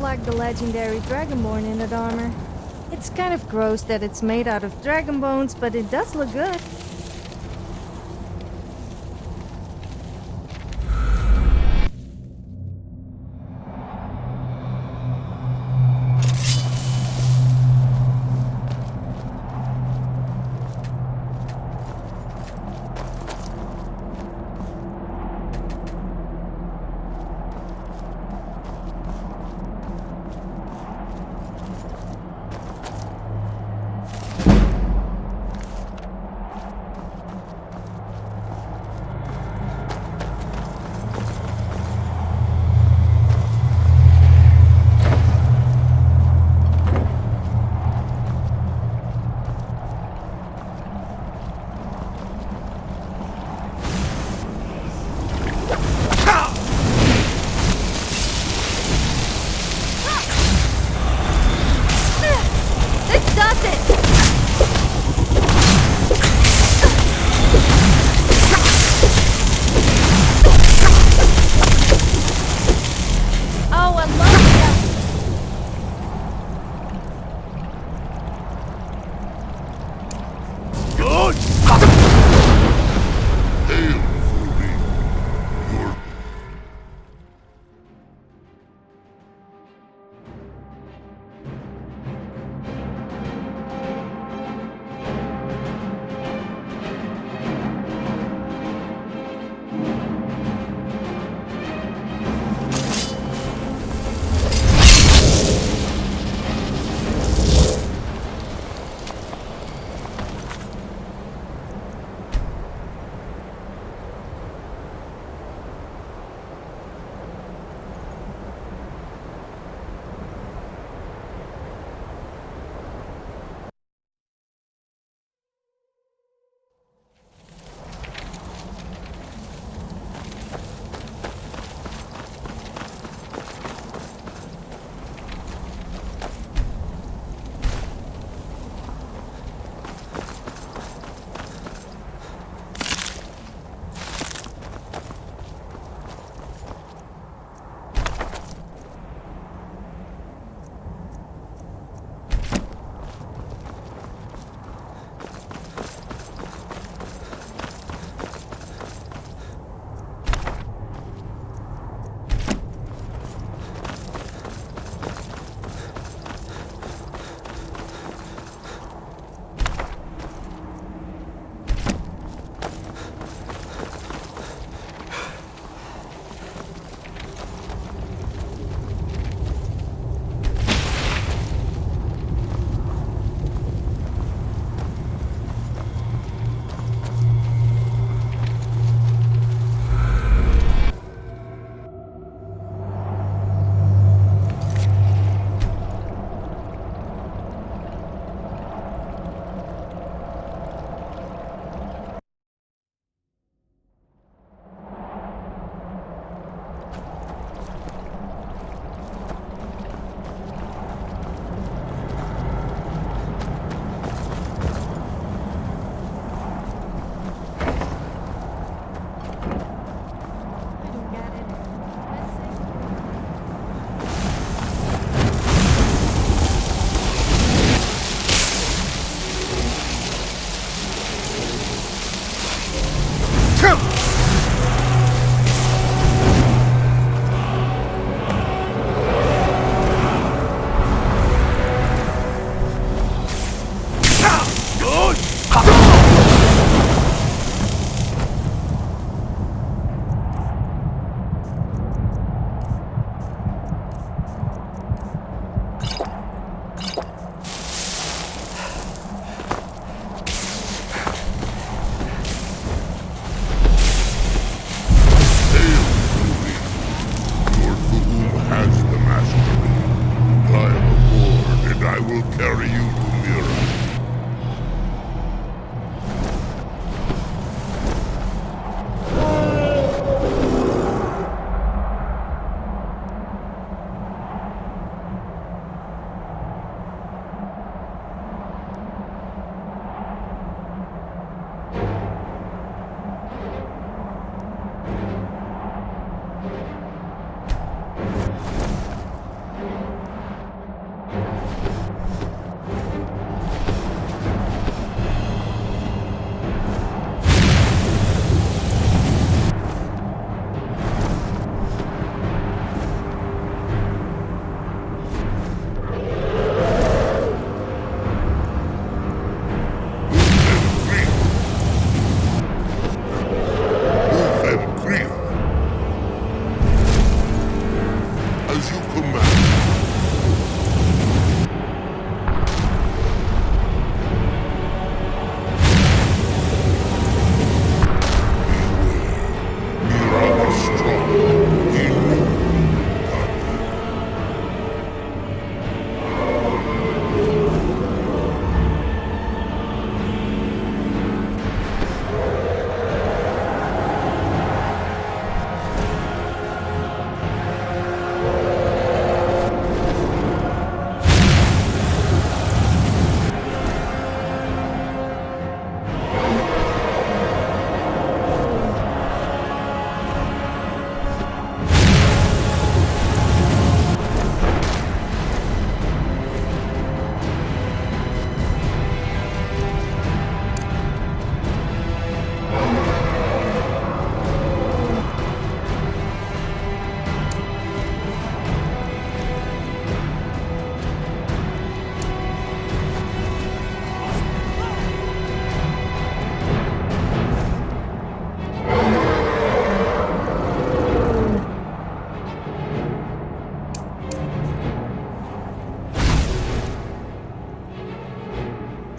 like the legendary Dragonborn in that armor. It's kind of gross that it's made out of dragon bones, but it does look good.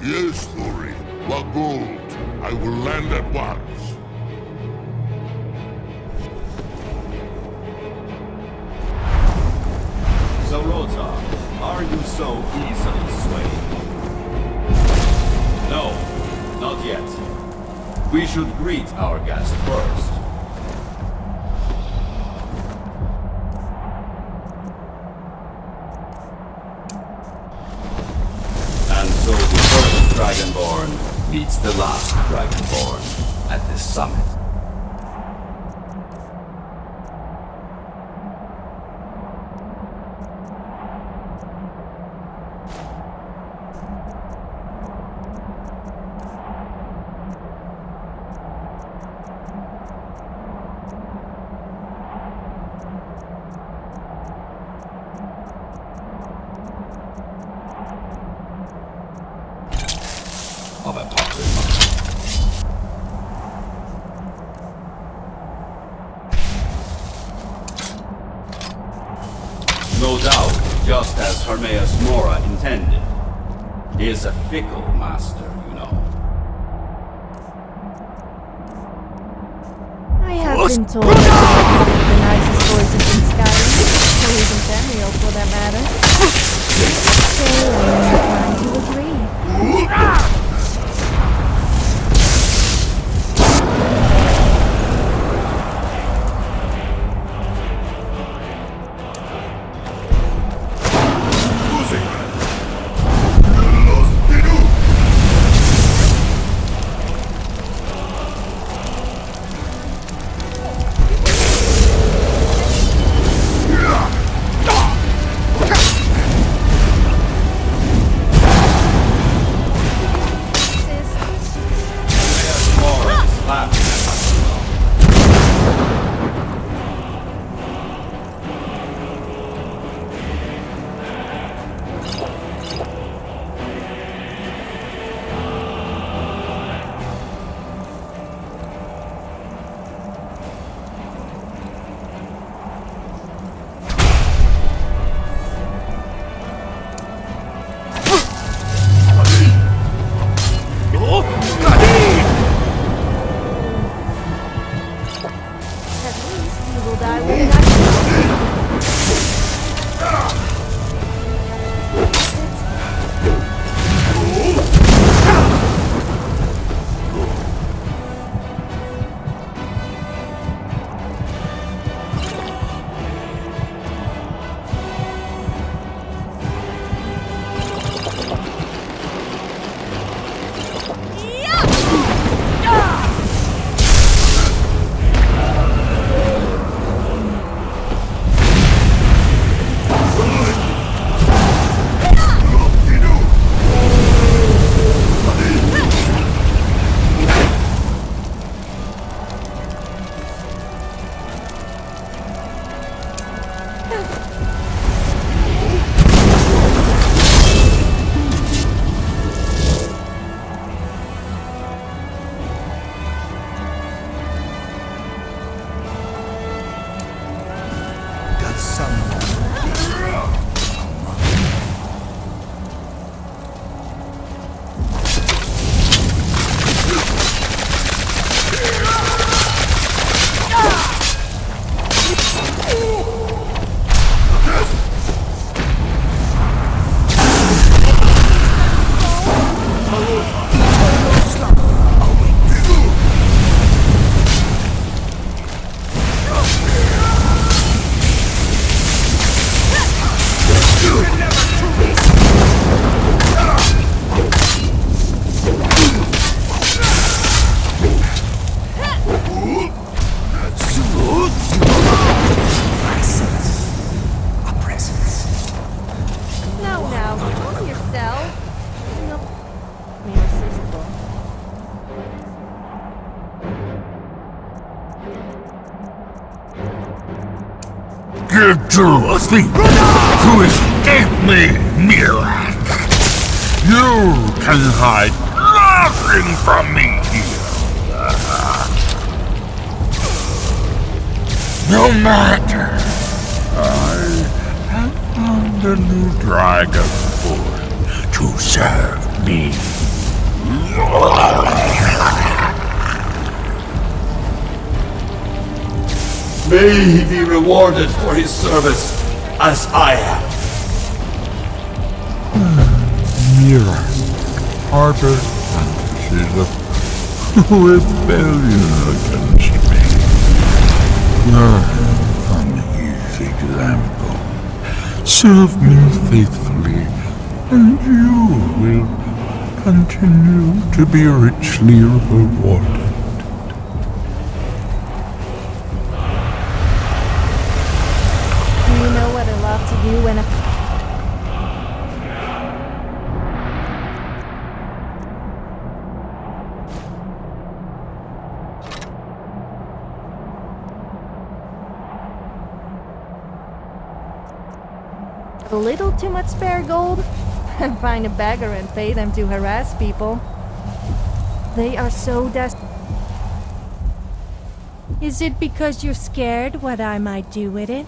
Yes, Thori. What gold? I will land at once. So, Rota, are you so easily swayed? No, not yet. We should greet our guest first. And so the first Dragonborn meets the last Dragonborn at this summit. Of a popular no doubt, just as Hermaeus Mora intended. He is a fickle master, you know. I have been told that one of the nicest voices in Skyrim, or even Tamriel for that matter. So I'm inclined to agree. Give to speak to escape me, Mirak. You can hide nothing from me here. No matter. I have found a new dragon born to serve me. May he be rewarded for his service, as I am. Mira, harbor fantasies of rebellion against me. Learn from his example. Serve me faithfully, and you will continue to be richly rewarded. Do you know what I love to do when I... A little too much spare gold? Find a beggar and pay them to harass people. They are so desperate. Is it because you're scared what I might do with it?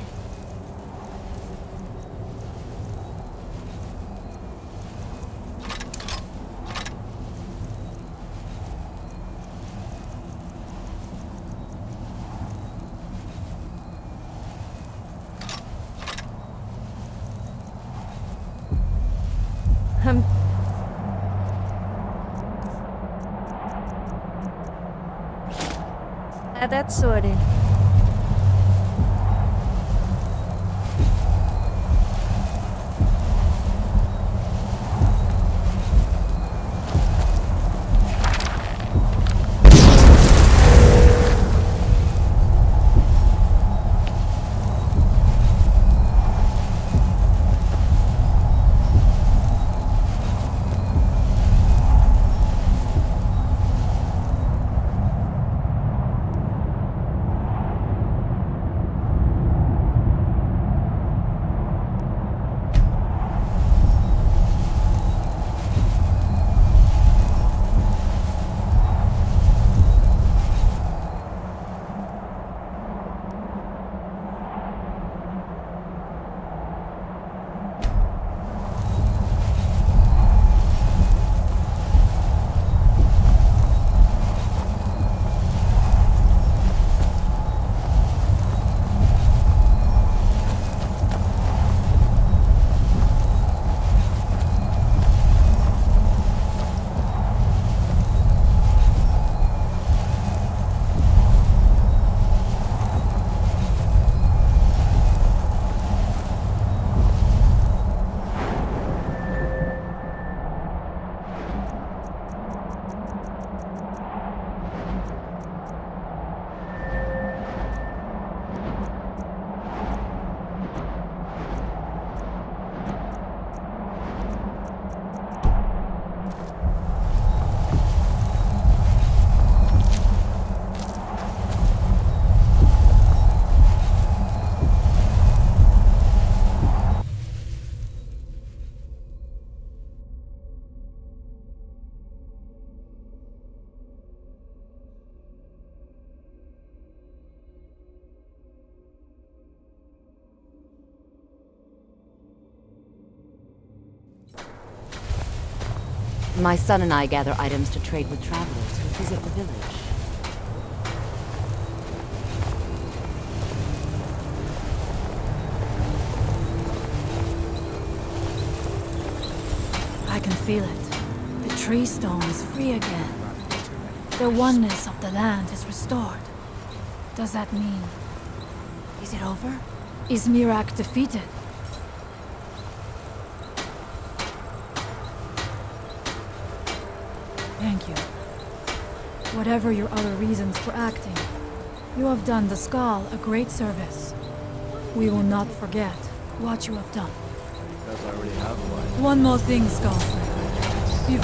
That's sorted. My son and I gather items to trade with travelers who visit the village. I can feel it. The tree stone is free again. The oneness of the land is restored. Does that mean... is it over? Is Miraak defeated? Thank you. Whatever your other reasons for acting, you have done the Skull a great service. We will not forget what you have done. Because I already have one. One more thing, Skullfriend. You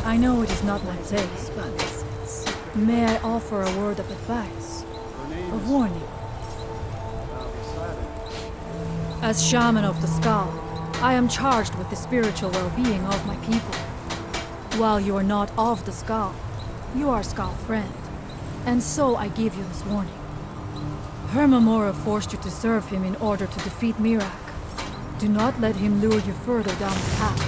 I know it is not my place, but may I offer a word of advice? A warning? As shaman of the Skull, I am charged with the spiritual well-being of my people. While you are not of the Skull, you are Skull friend, and so I give you this warning. Hermamora forced you to serve him in order to defeat Miraak. Do not let him lure you further down the path.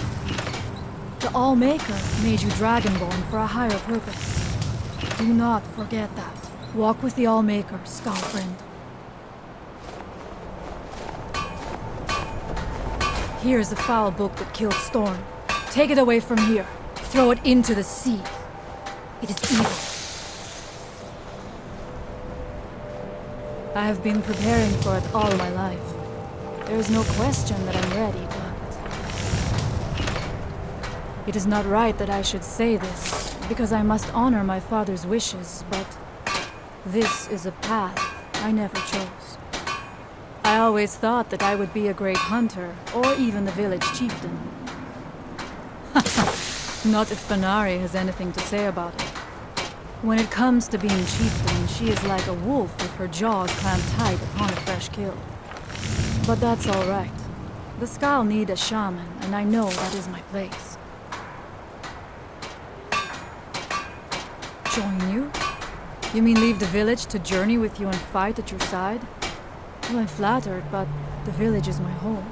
The Allmaker made you Dragonborn for a higher purpose. Do not forget that. Walk with the Allmaker, Skull friend. Here's the foul book that killed Storm. Take it away from here. Throw it into the sea. It is evil. I have been preparing for it all my life. There is no question that I'm ready, but... It is not right that I should say this, because I must honor my father's wishes, but... This is a path I never chose. I always thought that I would be a great hunter, or even the village chieftain. Not if Fenari has anything to say about it. When it comes to being chieftain, she is like a wolf with her jaws clamped tight upon a fresh kill. But that's all right. The Skal need a shaman, and I know that is my place. Join you? You mean leave the village to journey with you and fight at your side? Well, I'm flattered, but the village is my home.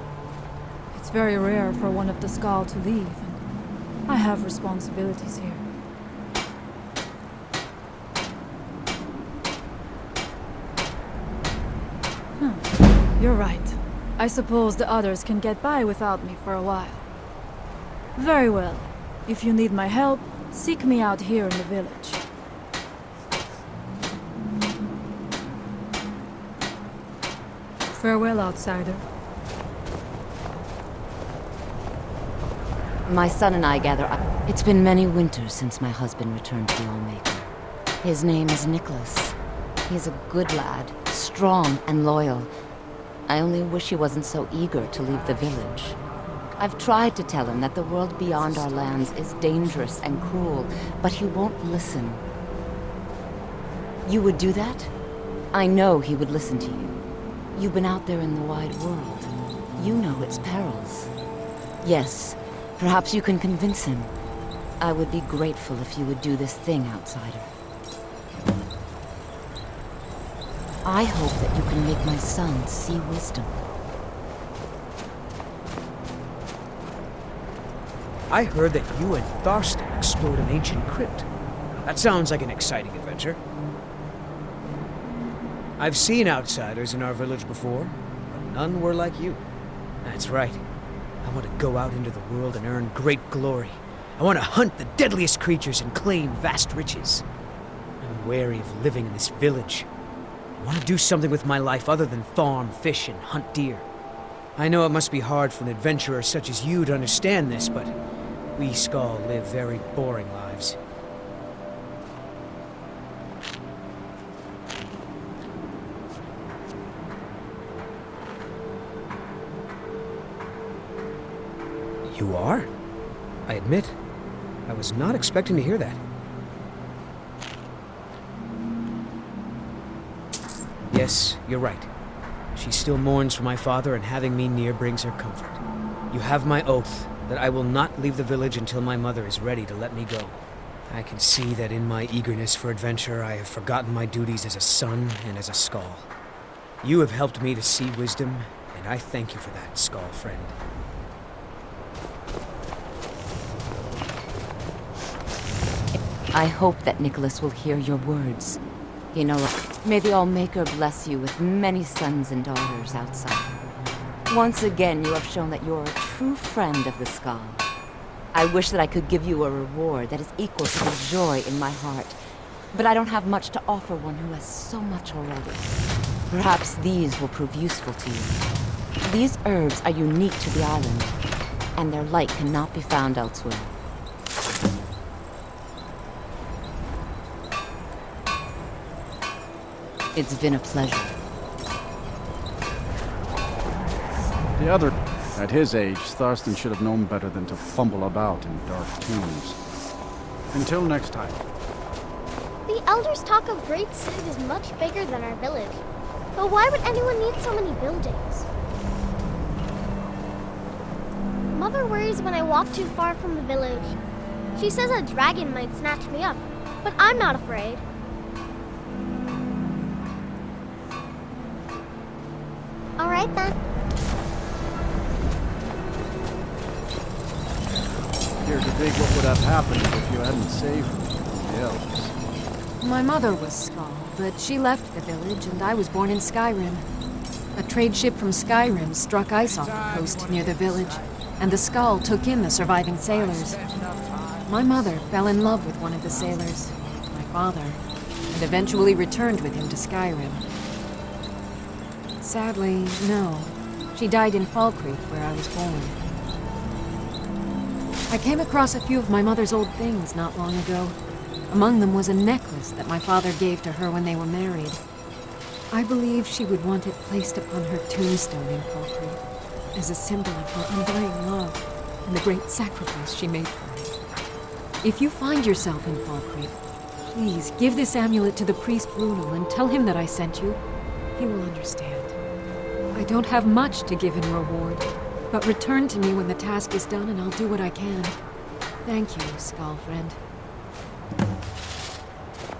It's very rare for one of the Skal to leave, and I have responsibilities here. You're right. I suppose the others can get by without me for a while. Very well. If you need my help, seek me out here in the village. Farewell, outsider. My son and I gather up. It's been many winters since my husband returned to the Allmaker. His name is Nicholas. He's a good lad, strong and loyal. I only wish he wasn't so eager to leave the village. I've tried to tell him that the world beyond our lands is dangerous and cruel, but he won't listen. You would do that? I know he would listen to you. You've been out there in the wide world. You know its perils. Yes, perhaps you can convince him. I would be grateful if you would do this thing, outsider. I hope that you can make my son see wisdom. I heard that you and Tharstan explored an ancient crypt. That sounds like an exciting adventure. I've seen outsiders in our village before, but none were like you. That's right. I want to go out into the world and earn great glory. I want to hunt the deadliest creatures and claim vast riches. I'm wary of living in this village. I want to do something with my life other than farm, fish, and hunt deer. I know it must be hard for an adventurer such as you to understand this, but we Skal live very boring lives. You are? I admit, I was not expecting to hear that. Yes, you're right. She still mourns for my father, and having me near brings her comfort. You have my oath that I will not leave the village until my mother is ready to let me go. I can see that in my eagerness for adventure, I have forgotten my duties as a son and as a Skal. You have helped me to see wisdom, and I thank you for that, Skal friend. I hope that Nicholas will hear your words. You know, may the Allmaker bless you with many sons and daughters outside. Once again, you have shown that you're a true friend of the Skal. I wish that I could give you a reward that is equal to the joy in my heart, but I don't have much to offer one who has so much already. Perhaps these will prove useful to you. These herbs are unique to the island, and their light cannot be found elsewhere. It's been a pleasure. The other... At his age, Tharstan should have known better than to fumble about in dark tombs. Until next time. The elders talk of Great Sid is much bigger than our village. But why would anyone need so many buildings? Mother worries when I walk too far from the village. She says a dragon might snatch me up, but I'm not afraid. All right then. Here, think what would have happened if you hadn't saved me from the elves. My mother was Skull, but she left the village and I was born in Skyrim. A trade ship from Skyrim struck ice off the coast near the village, and the Skull took in the surviving sailors. My mother fell in love with one of the sailors, my father, and eventually returned with him to Skyrim. Sadly, no. She died in Falkreath, where I was born. I came across a few of my mother's old things not long ago. Among them was a necklace that my father gave to her when they were married. I believe she would want it placed upon her tombstone in Falkreath, as a symbol of her undying love and the great sacrifice she made for me. If you find yourself in Falkreath, please give this amulet to the priest Brunel and tell him that I sent you. He will understand. I don't have much to give in reward, but return to me when the task is done and I'll do what I can. Thank you, Skull friend.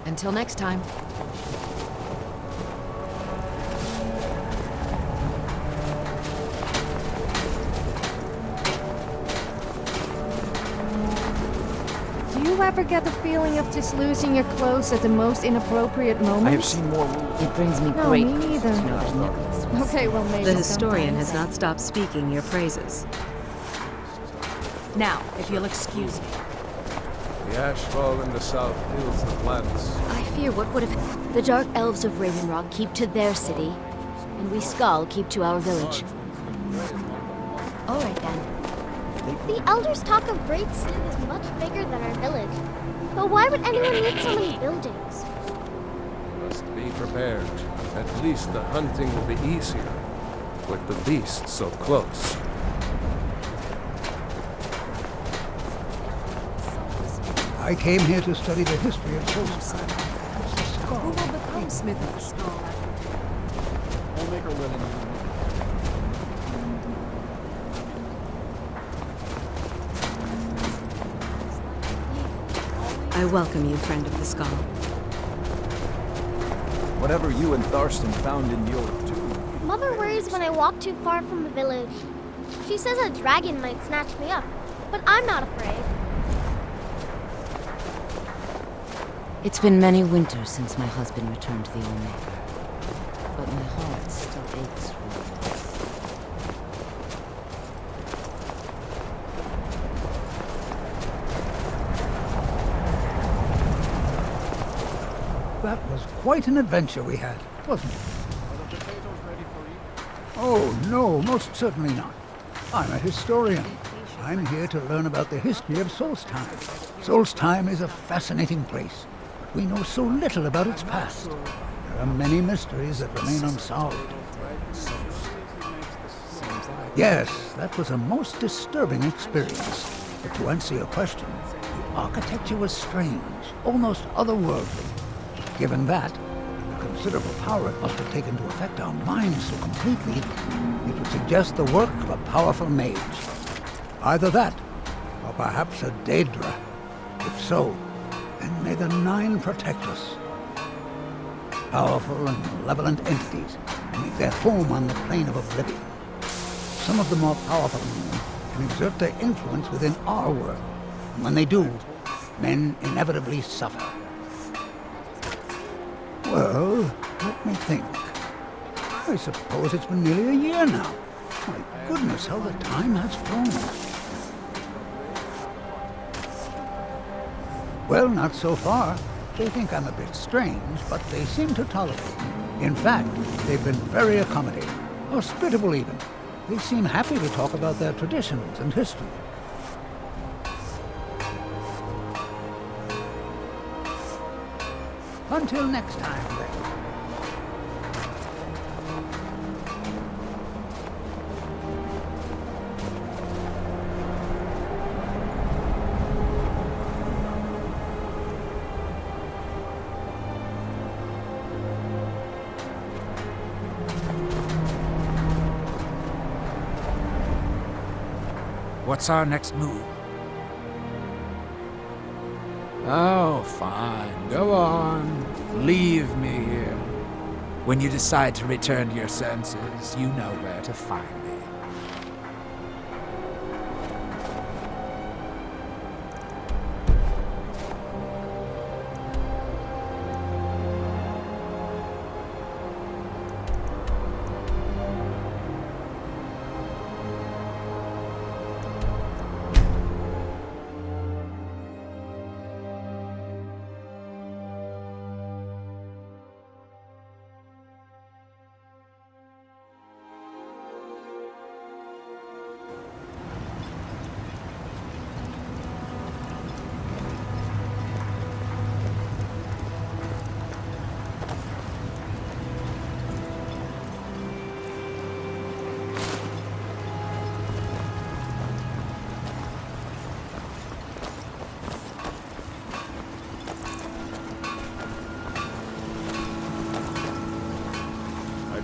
Until next time. Do you ever get the feeling of just losing your clothes at the most inappropriate moments? I have seen more. It brings me No, great me neither. pleasure to know that Nicholas was Okay, well maybe The historian has sometimes. not stopped speaking your praises. Now, if you'll excuse me. The ashfall in the south kills the plants. I fear what would have... The Dark Elves of Ravenrock keep to their city, and we Skull keep to our village. Alright then. The Elders talk of Great City is much bigger than our village. But why would anyone need so many buildings? Must be prepared. At least the hunting will be easier, with the beasts so close. I came here to study the history of Solstheim. Who will become Smith of the Skull? We'll make her willing. I welcome you, friend of the Skull. Whatever you and Tharstan found in your tomb. Mother worries when I walk too far from the village. She says a dragon might snatch me up, but I'm not afraid. It's been many winters since my husband returned to the Old Maker, but my heart still aches for him. That was quite an adventure we had, wasn't it? Are the potatoes ready for you? Oh, no, most certainly not. I'm a historian. I'm here to learn about the history of Solstheim. Solstheim is a fascinating place, but we know so little about its past. There are many mysteries that remain unsolved. Yes, that was a most disturbing experience. But to answer your question, the architecture was strange, almost otherworldly. Given that, and the considerable power it must have taken to affect our minds so completely, it would suggest the work of a powerful mage. Either that, or perhaps a Daedra. If so, then may the Nine protect us. Powerful and malevolent entities make their home on the plane of oblivion. Some of the more powerful men can exert their influence within our world, and when they do, men inevitably suffer. Well, let me think. I suppose it's been nearly a year now. My goodness, how the time has flown. Well, not so far. They think I'm a bit strange, but they seem to tolerate me. In fact, they've been very accommodating, hospitable even. They seem happy to talk about their traditions and history. Until next time, then. What's our next move? Oh, fine. Go on. Leave me here. When you decide to return to your senses, you know where to find me.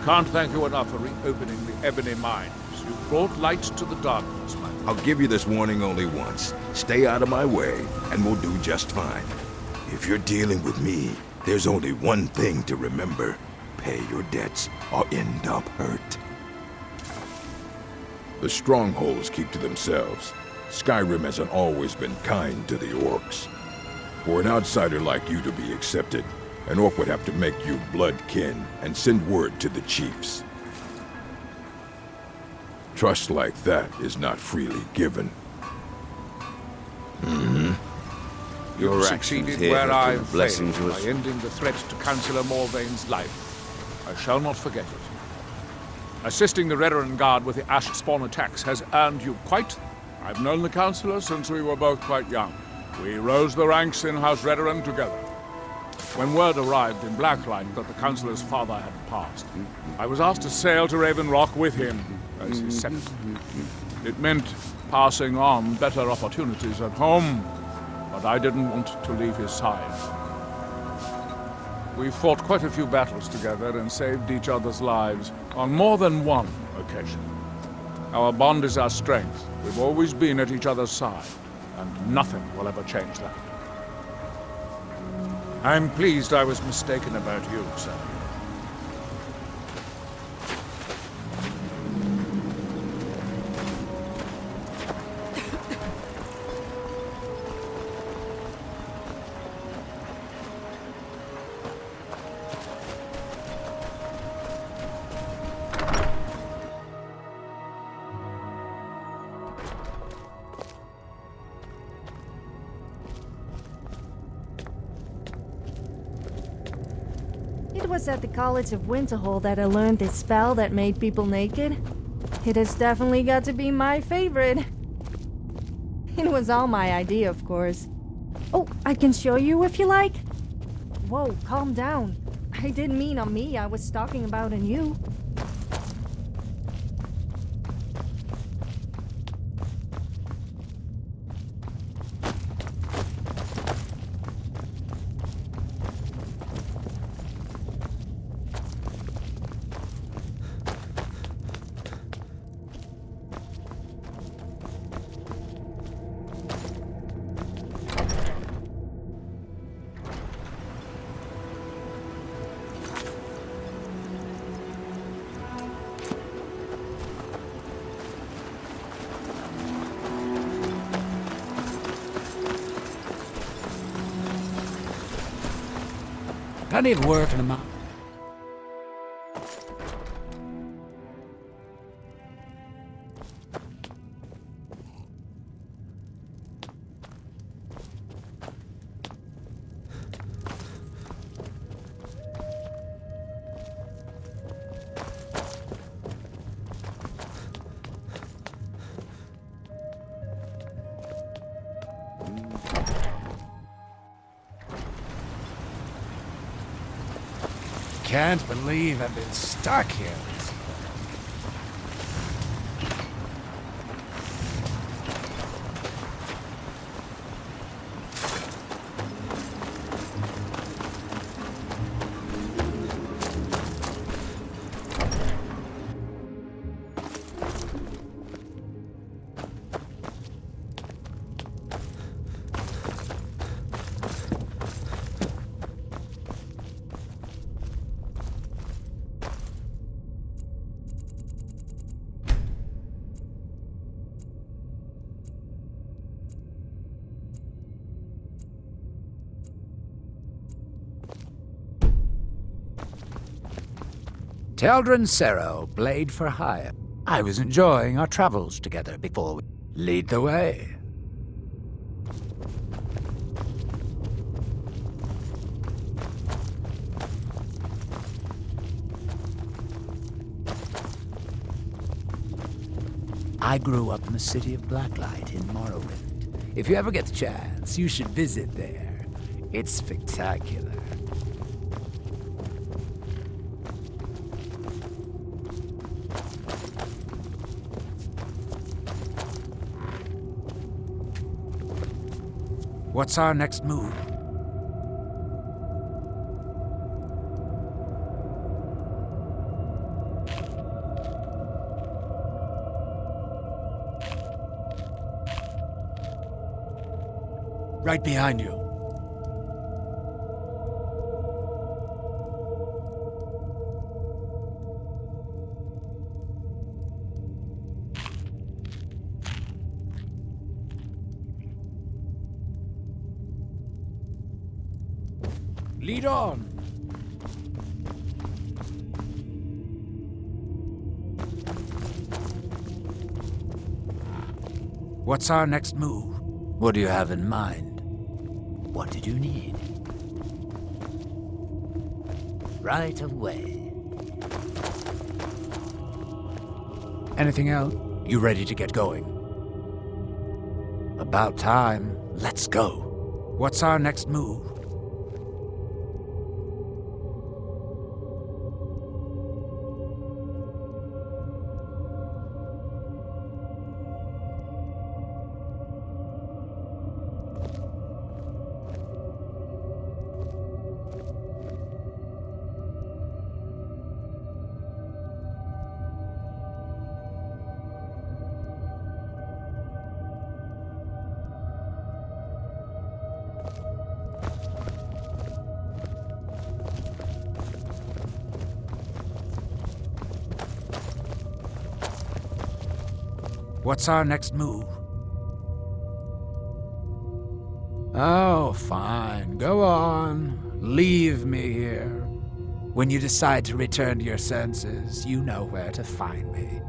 can't thank you enough for reopening the Ebony Mines. You brought light to the darkness, my friend. I'll give you this warning only once. Stay out of my way, and we'll do just fine. If you're dealing with me, there's only one thing to remember. Pay your debts, or end up hurt. The strongholds keep to themselves. Skyrim hasn't always been kind to the orcs. For an outsider like you to be accepted, an orc would have to make you blood kin and send word to the chiefs. Trust like that is not freely given. You succeeded where I blessing failed to us. by ending the threat to Councillor Morvain's life. I shall not forget it. Assisting the Redoran Guard with the Ash Spawn attacks has earned you quite... I've known the Councillor since we were both quite young. We rose the ranks in House Redoran together. When word arrived in Blacklight that the Councillor's father had passed, I was asked to sail to Raven Rock with him as his second. It meant passing on better opportunities at home, but I didn't want to leave his side. We fought quite a few battles together and saved each other's lives on more than one occasion. Our bond is our strength. We've always been at each other's side, and nothing will ever change that. I'm pleased I was mistaken about you, sir. It was at the College of Winterhold that I learned this spell that made people naked. It has definitely got to be my favorite. It was all my idea, of course. Oh, I can show you if you like. Whoa, calm down. I didn't mean on me, I was talking about on you. Plenty of work in a month. Can't believe I've been stuck here. Teldrin Sero, Blade for Hire. I was enjoying our travels together before we lead the way. I grew up in the city of Blacklight in Morrowind. If you ever get the chance, you should visit there. It's spectacular. What's our next move? Right behind you. Lead on. What's our next move? What do you have in mind? What did you need? Right away. Anything else? You ready to get going? About time. Let's go. What's our next move? What's our next move? Oh, fine. Go on. Leave me here. When you decide to return to your senses, you know where to find me.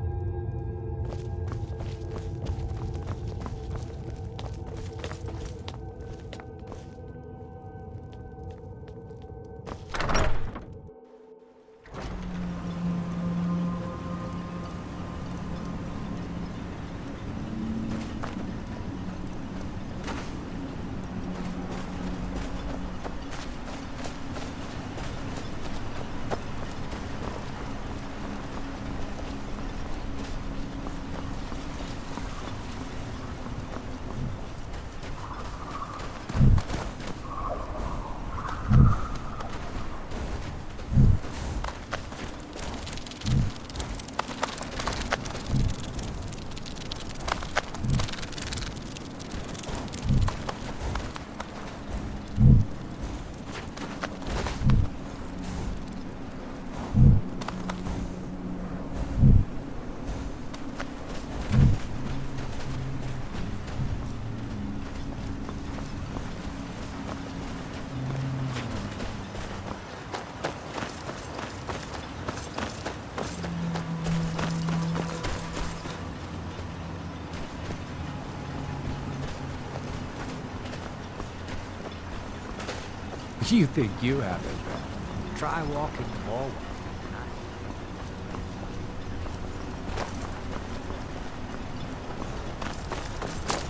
You think you have it? Try walking forward.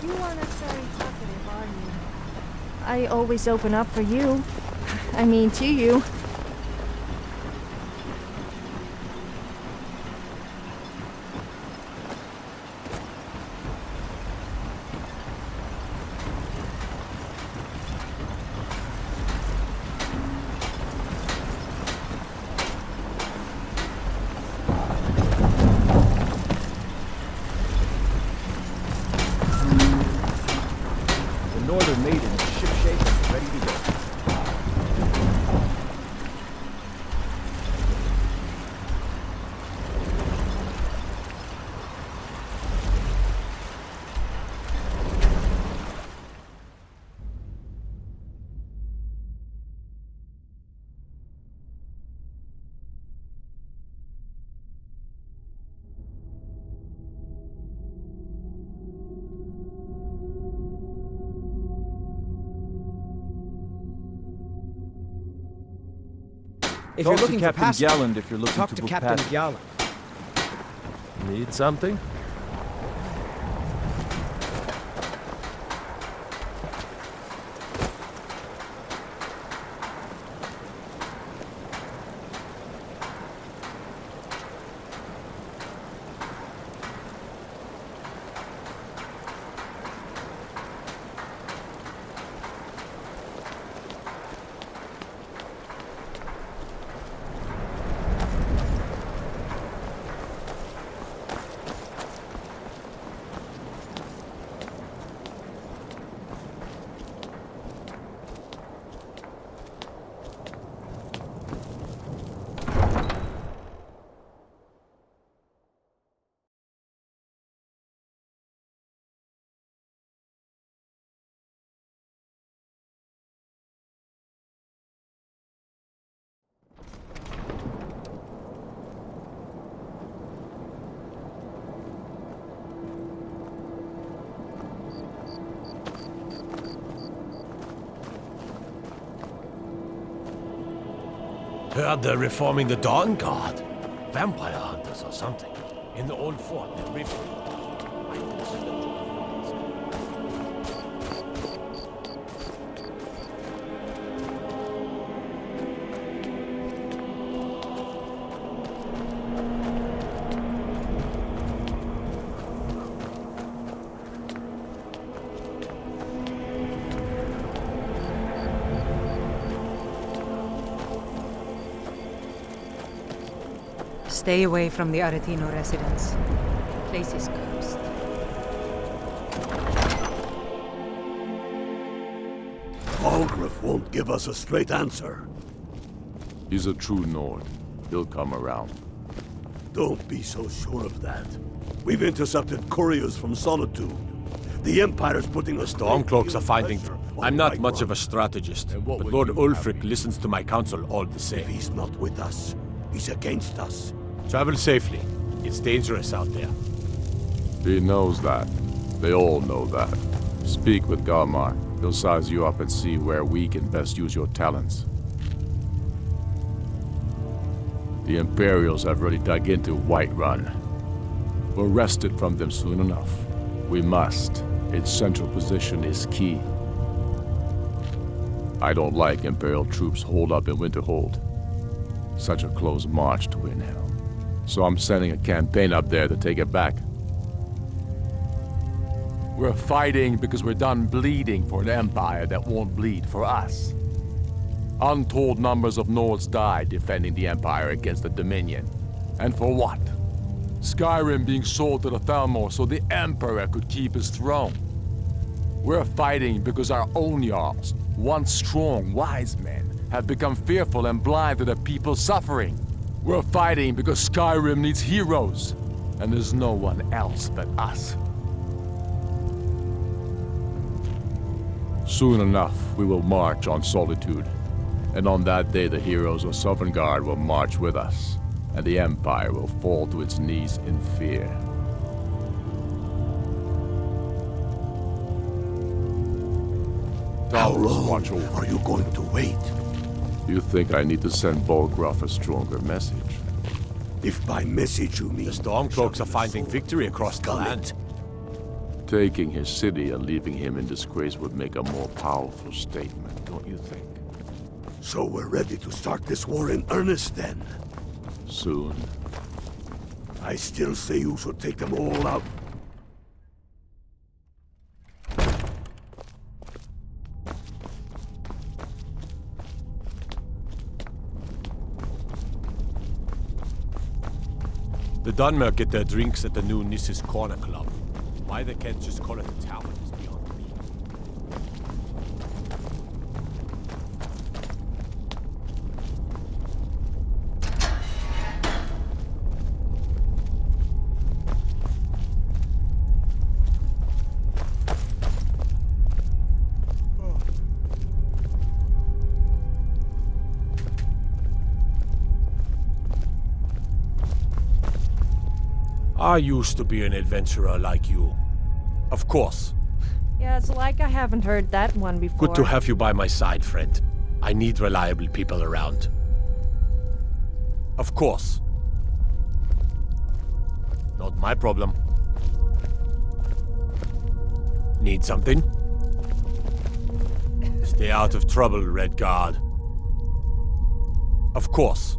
You aren't very talkative, are you? I always open up for you. I mean, to you. Northern Maiden is shipshape and ready to go. If you're looking for Captain passengers, Galland if you're looking talk to to book Captain passengers. Galland. Need something? Heard they're reforming the Dawn Guard. Vampire hunters or something. In the old fort near River. Stay away from the Aretino residence. The place is cursed. Algrif won't give us a straight answer. He's a true Nord. He'll come around. Don't be so sure of that. We've intercepted couriers from Solitude. The Empire's putting us... Stormcloaks are finding... I'm not much of a strategist, but Lord Ulfric listens to my counsel all the same. If he's not with us, he's against us. Travel safely. It's dangerous out there. He knows that. They all know that. Speak with Galmar. He'll size you up and see where we can best use your talents. The Imperials have already dug into Whiterun. We're wrested from them soon enough. We must. Its central position is key. I don't like Imperial troops holed up in Winterhold. Such a close march to Windhelm. So I'm sending a campaign up there to take it back. We're fighting because we're done bleeding for an empire that won't bleed for us. Untold numbers of Nords died defending the empire against the Dominion. And for what? Skyrim being sold to the Thalmor so the Emperor could keep his throne. We're fighting because our own Jarls, once strong, wise men, have become fearful and blind to the people's suffering. We're fighting because Skyrim needs heroes, and there's no one else but us. Soon enough, we will march on Solitude, and on that day the heroes of Sovngarde will march with us, and the Empire will fall to its knees in fear. How long are you going to wait? You think I need to send Bolgraf a stronger message? If by message you mean... The Stormcloaks are finding victory across the land. Taking his city and leaving him in disgrace would make a more powerful statement, don't you think? So we're ready to start this war in earnest then? Soon. I still say you should take them all out. The Dunmer get their drinks at the new Nissa's Corner Club. Why they can't just call it a tavern is beyond me. I used to be an adventurer like you. Of course. Yeah, it's like I haven't heard that one before. Good to have you by my side, friend. I need reliable people around. Of course. Not my problem. Need something? Stay out of trouble, Red Guard. Of course.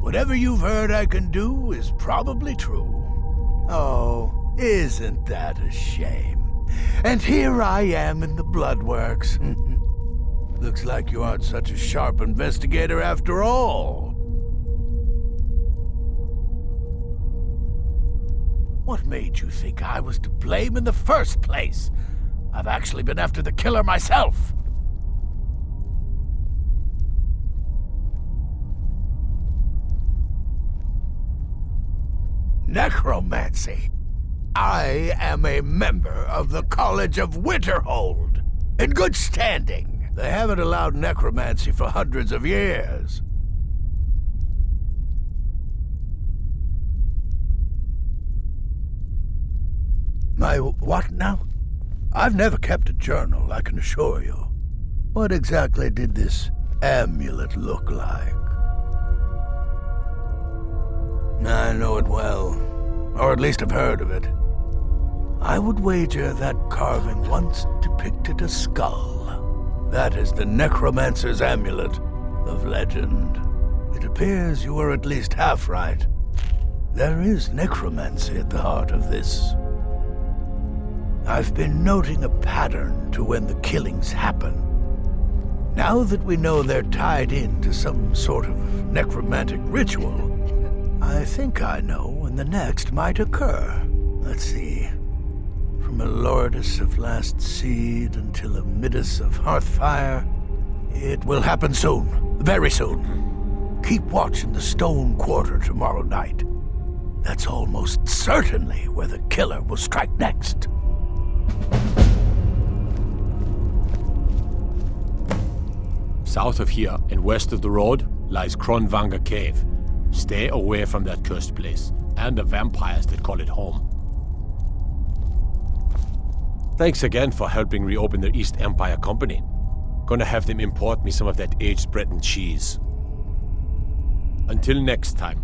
Whatever you've heard I can do is probably true. Oh, isn't that a shame? And here I am in the Bloodworks. Looks like you aren't such a sharp investigator after all. What made you think I was to blame in the first place? I've actually been after the killer myself. Necromancy. I am a member of the College of Winterhold, in good standing. They haven't allowed necromancy for hundreds of years. My what now? I've never kept a journal, I can assure you. What exactly did this amulet look like? I know it well, or at least I've heard of it. I would wager that carving once depicted a skull. That is the necromancer's amulet of legend. It appears you were at least half right. There is necromancy at the heart of this. I've been noting a pattern to when the killings happen. Now that we know they're tied into some sort of necromantic ritual, I think I know when the next might occur. Let's see. From a Lordus of Last Seed until a Midas of Hearthfire, it will happen soon. Very soon. Keep watch in the Stone Quarter tomorrow night. That's almost certainly where the killer will strike next. South of here and west of the road lies Kronvanga Cave. Stay away from that cursed place, and the vampires that call it home. Thanks again for helping reopen the East Empire Company. Gonna have them import me some of that aged Breton cheese. Until next time.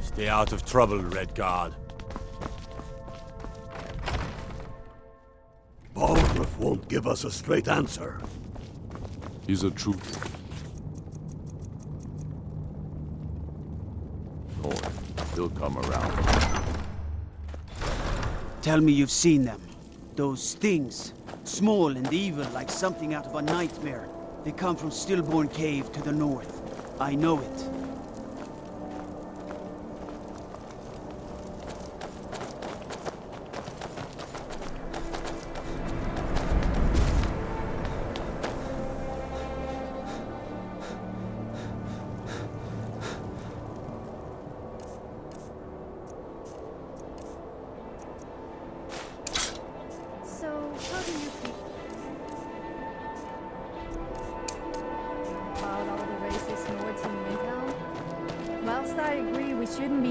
Stay out of trouble, Red Guard. Balgruuf won't give us a straight answer. He's a truth. Lord, he'll come around. Tell me you've seen them. Those things. Small and evil like something out of a nightmare. They come from Stillborn Cave to the north. I know it.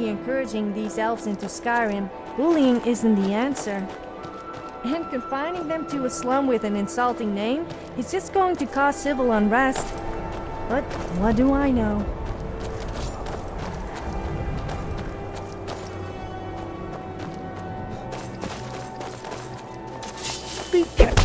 Encouraging these elves into Skyrim, bullying isn't the answer. And confining them to a slum with an insulting name is just going to cause civil unrest. But what do I know? Be careful.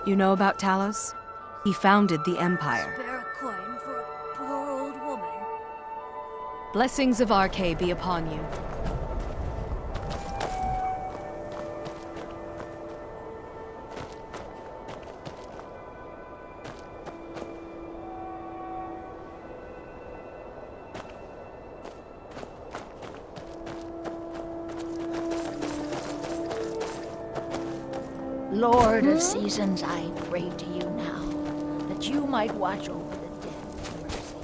You know about Talos? He founded the Empire. Spare a coin for a poor old woman. Blessings of Archay be upon you. Lord of Seasons, I pray to you now, that you might watch over the dead with mercy.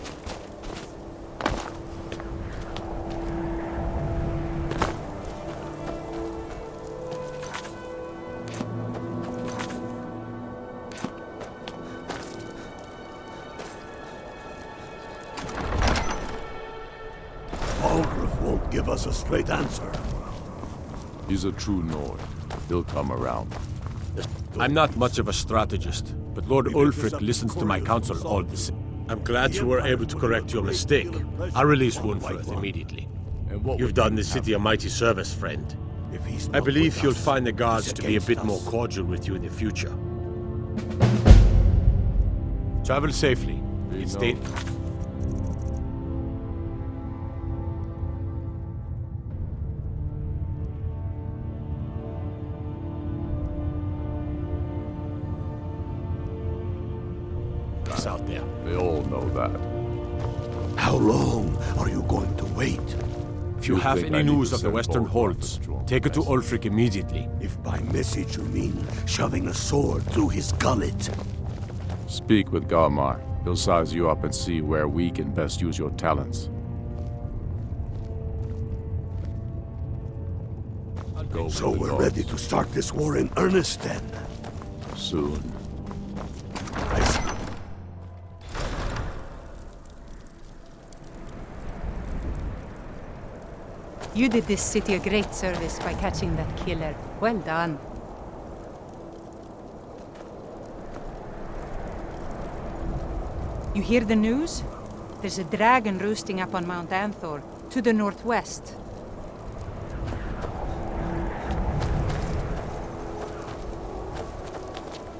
Balgruuf won't give us a straight answer. He's a true Nord. He'll come around. I'm not much of a strategist, but Lord Ulfric listens to my counsel all the same. I'm glad you were able to correct your mistake. I'll release Wunfirth immediately. You've done the city a mighty service, friend. I believe you'll find the guards to be a bit more cordial with you in the future. Travel safely. It's out there. They all know that. How long are you going to wait? If you have any news of the Western Holds, take it to Ulfric immediately. If by message you mean shoving a sword through his gullet. Speak with Galmar. He'll size you up and see where we can best use your talents. So we're ready to start this war in earnest then? Soon. You did this city a great service by catching that killer. Well done. You hear the news? There's a dragon roosting up on Mount Anthor, to the northwest.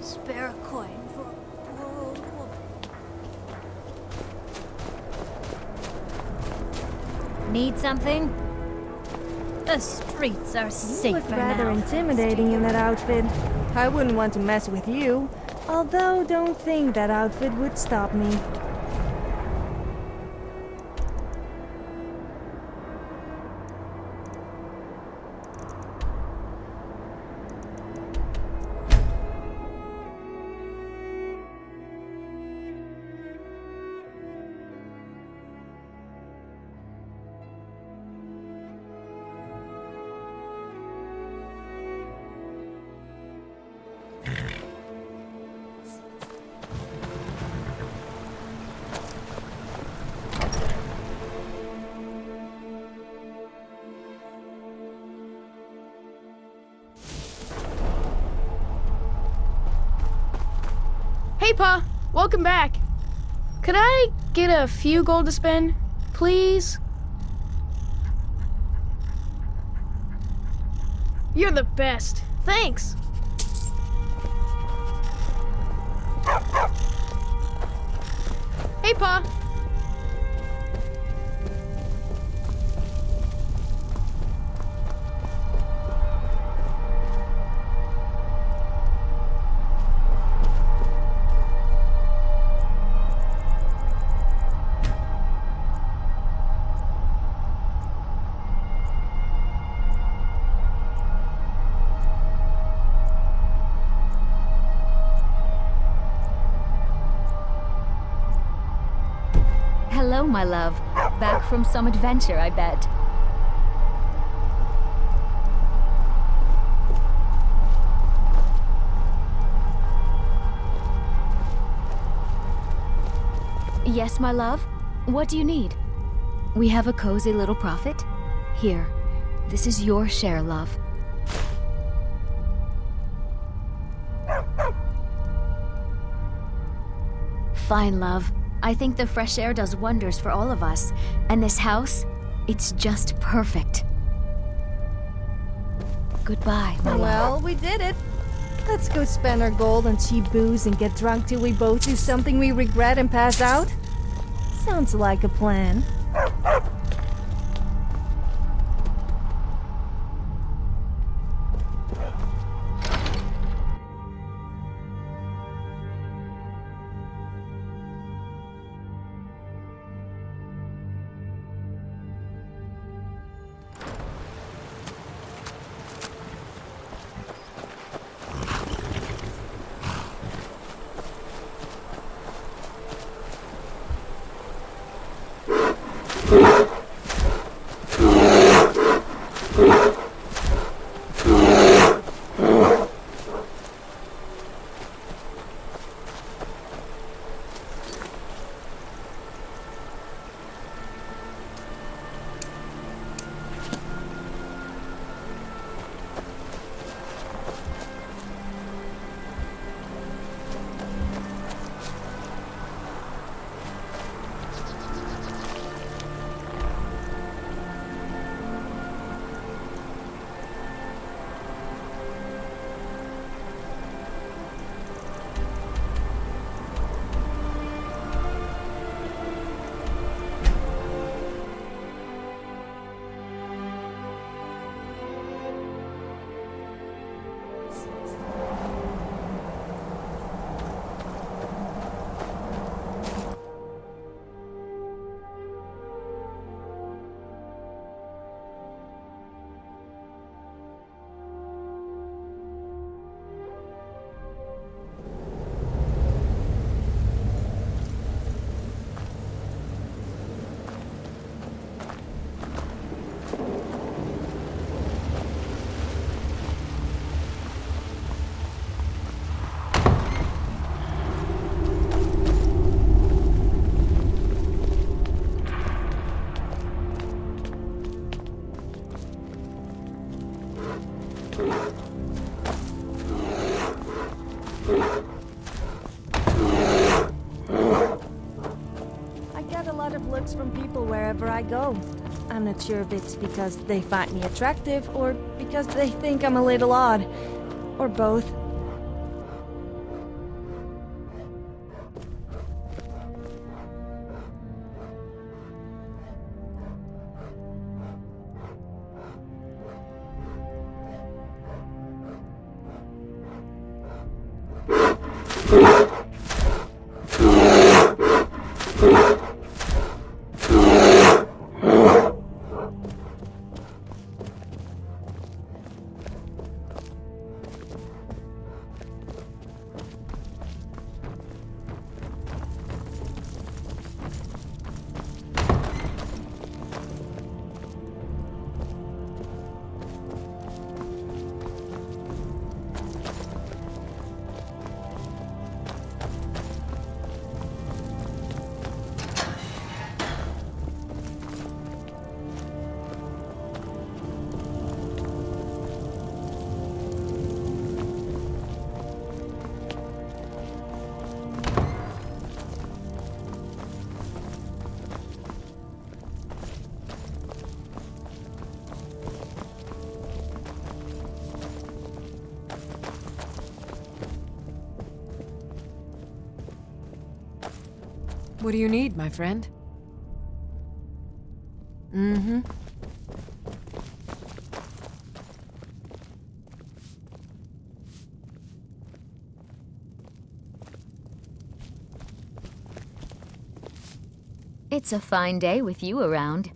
Spare a coin for a poor old woman. Need something? The streets are You safer look rather now. intimidating in that outfit. I wouldn't want to mess with you. Although, don't think that outfit would stop me. Hey, Pa! Welcome back. Could I get a few gold to spend, please? You're the best. Thanks. Hey, Pa! Hello, my love. Back from some adventure, I bet. Yes, my love? What do you need? We have a cozy little profit. Here, this is your share, love. Fine, love. I think the fresh air does wonders for all of us. And this house, it's just perfect. Goodbye, my love. Well, we did it. Let's go spend our gold on cheap booze and get drunk till we both do something we regret and pass out. Sounds like a plan. I get a lot of looks from people wherever I go. I'm not sure if it's because they find me attractive or because they think I'm a little odd. Or both. What do you need, my friend? Mm-hmm. It's a fine day with you around.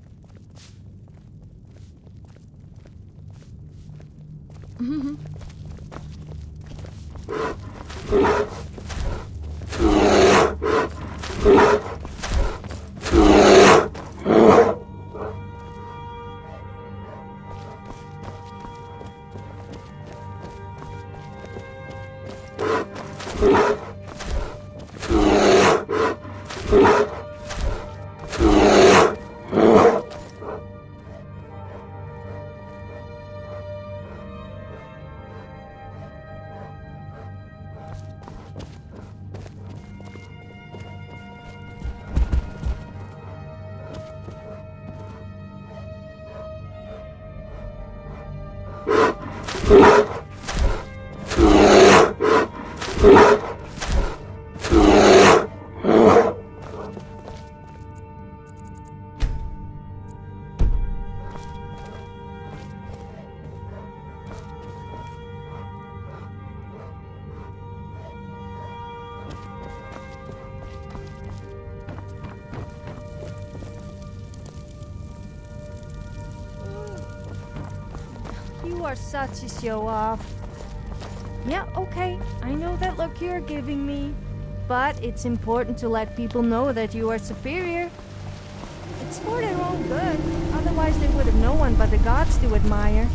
You are such a show-off. Yeah, okay, I know that look you're giving me. But it's important to let people know that you are superior. It's for their own good. Otherwise they would have no one but the gods to admire.